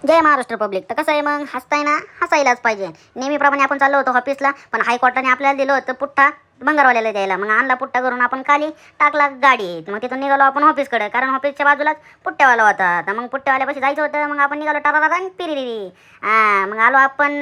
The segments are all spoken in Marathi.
जय महाराष्ट्र पब्लिक. तर कसं आहे मग, हसताय ना, हसायलाच पाहिजे. नेहमीप्रमाणे आपण चाललो होतो ऑफिसला, पण हायकोर्टाने आपल्याला दिलं होतं पुठ्ठा भंगारवाल्याला द्यायला. मग आणला पुठ्ठा करून आपण खाली टाकला गाडीत. मग तिथून निघालो आपण ऑफिसकडे, कारण ऑफिसच्या बाजूलाच पुठ्ठेवाला होता. तर मग पुठ्ठेवाल्यापाशी जायचं होतं. मग आपण निघालो टारा आणि पिरिरी. मग आलो आपण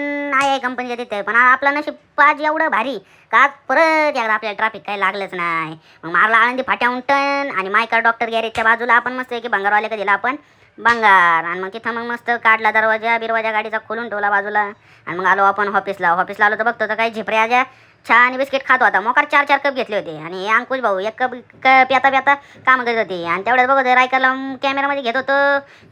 आहे कंपनीच्या तिथे. पण आपला नशीब आज एवढं भारी का आज परत एकदा आपल्याला ट्रॅफिक काही लागलंच नाही. मग मारला आळंदी फाट्याहून टन आणि मायकर डॉक्टर गॅरेजच्या बाजूला आपण मस्त आहे की भंगारवाल्याला दिला आपण बंगार. आणि मग तिथं मग मस्त काढला दरवाजा गाडीचा खोलून ठेवला बाजूला. आणि मग आलो आपण ऑफिसला आलो तर बघतो तर काही झिपऱ्या छान बिस्किट खात होता. मोकार 4-4 कप घेतले होते आणि हे अंकुश भाऊ एक कप प्याता काम करत होते. आणि तेवढ्यात बघत रायकरला कॅमेरामध्ये घेत होतो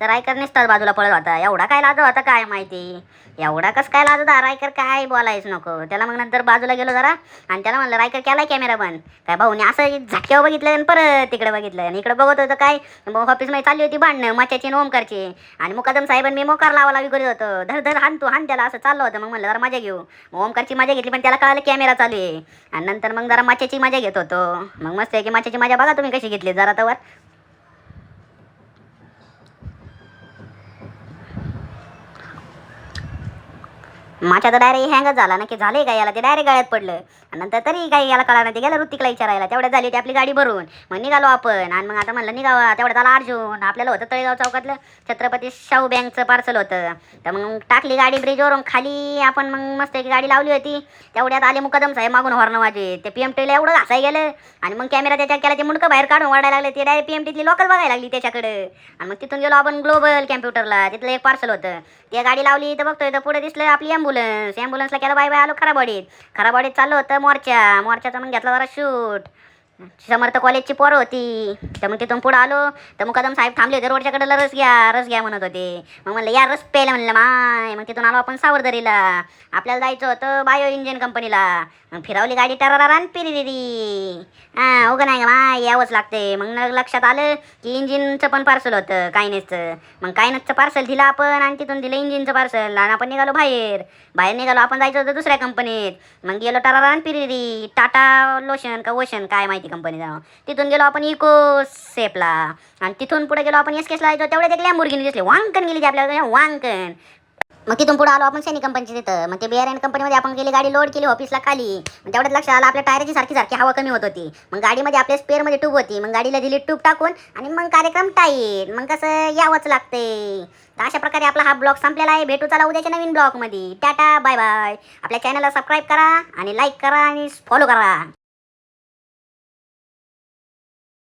तर रायकर निसताच बाजूला पळत होता. एवढा काय लाजत होता काय माहिती, एवढा कसं काय लाजत होता रायकर, काय बोलायचं नको त्याला. मग नंतर बाजूला गेलो जरा आणि त्याला म्हणलं रायकर केलाय कॅमेरा बंद. काय भाऊने असं झटक्यावर बघितलं आणि परत तिकडे बघितलं आणि इकडे बघत होतं काय. ऑफिसमध्ये चालली होती भांडणं मच्याची ओमकारची. आणि मुकादम साहेबांनी मी मोकार लावायला करीत होतं, धर धर हान त्याला असं चाललं होतं. मग म्हणलं जरा मजा घेऊ. मग ओमकारची मजा घेतली पण त्याला कळालं कॅमेरा चालू आहे. आणि नंतर मग जरा माच्याची मजा घेत होतो. मग मस्त आहे की माच्याची मजा बघा तुम्ही कशी घेतली जरा तवर. माझ्या तर डायरेक्ट हँगच झाला ना की झाले काय याला, ते डायरेक्ट गाड्यात पडलं. आणि नंतर तरी काही याला कळा नाही, ते गेलं ऋतिकला विचारायला. तेवढ्यात झाली ती आपली गाडी भरून. मग निघालो आपण. आणि मग आता म्हणलं निघावा, तेवढ्यात आला अर्जुन. आपल्याला होतं तळेगाव चौकातलं छत्रपती शाहू बँकचं पार्सल होतं. तर मग टाकली गाडी ब्रिजवरून खाली आपण. मग मस्त एक गाडी लावली होती. तेवढ्यात आले मुकदम साहेब मागून हॉर्न माझे. ते PMTला एवढं घासाय गेलं आणि मग कॅमेरा त्याच्या केला, ते मुंडकं बाहेर काढून वाढायला लागले. ते डायरेक्ट PMTतली लोकल बघायला लागली त्याच्याकडे. आणि मग तिथून गेलो आपण ग्लोबल कॅम्प्युटरला, तिथलं एक पार्सल होतं. ते गाडी लावली तर बघतोय तर पुढे दिसलं आपली ॲम्ब्युलन्सला केलं बाय बाय. आलो खराबवाडीत चाललं होतं मोर्चाचा. मग घेतला जरा शूट. समर्थ कॉलेजची पोरं होती. तर मग तिथून पुढं आलो तर मुकादम साहेब थांबले होते रोडच्याकडे. रस घ्या म्हणत होते. मग म्हणलं या रस प्यायला म्हणलं माय. मग तिथून आलो आपण सावरदरीला. आपल्याला जायचं होतं बायो इंजिन कंपनीला. मग फिरवली गाडी टरारा आणि पिरिरी. उगं नाही का माय, यावंच लागते. मग लक्षात आलं की इंजिनचं पण पार्सल होतं कायनेसचं. मग कायनेसचं पार्सल दिलं आपण आणि तिथून दिलं इंजिनचं पार्सल. आणि आपण निघालो बाहेर निघालो आपण जायचं होतं दुसऱ्या कंपनीत. मग गेलो टरारा आणि पिरिरी. टाटा लोशन का ओशन काय माहिती कंपनीचं. तिथून गेलो आपण इको सेफला. आणि तिथून पुढे गेलो आपण SKSला जायचो. तेवढ्यात एक लॅम्बोर्गिनी दिसली, वांकन गेली ती आपल्याला वांकन. मग तिथून पुढे आलो आपण सैनिक कंपनीच्या तिथं. मग ते BRN कंपनीमध्ये आपण गेली गाडी लोड केली ऑफिसला खाली. मग तेवढ्यात लक्षात आलं आपल्या टायरची सारखी हवा कमी होत होती. मग गाडीमध्ये आपल्या स्पेअरमध्ये ट्यूब होती. मग गाडीला दिली ट्यूब टाकून आणि मग कार्यक्रम टाईट. मग कसं यावंच लागते. तर अशा प्रकारे आपला हा ब्लॉग संपलेला आहे. भेटू चला उद्याच्या नवीन ब्लॉगमध्ये. Tata bye bye. आपल्या चॅनलला सबस्क्राईब करा आणि लाईक करा आणि फॉलो करा.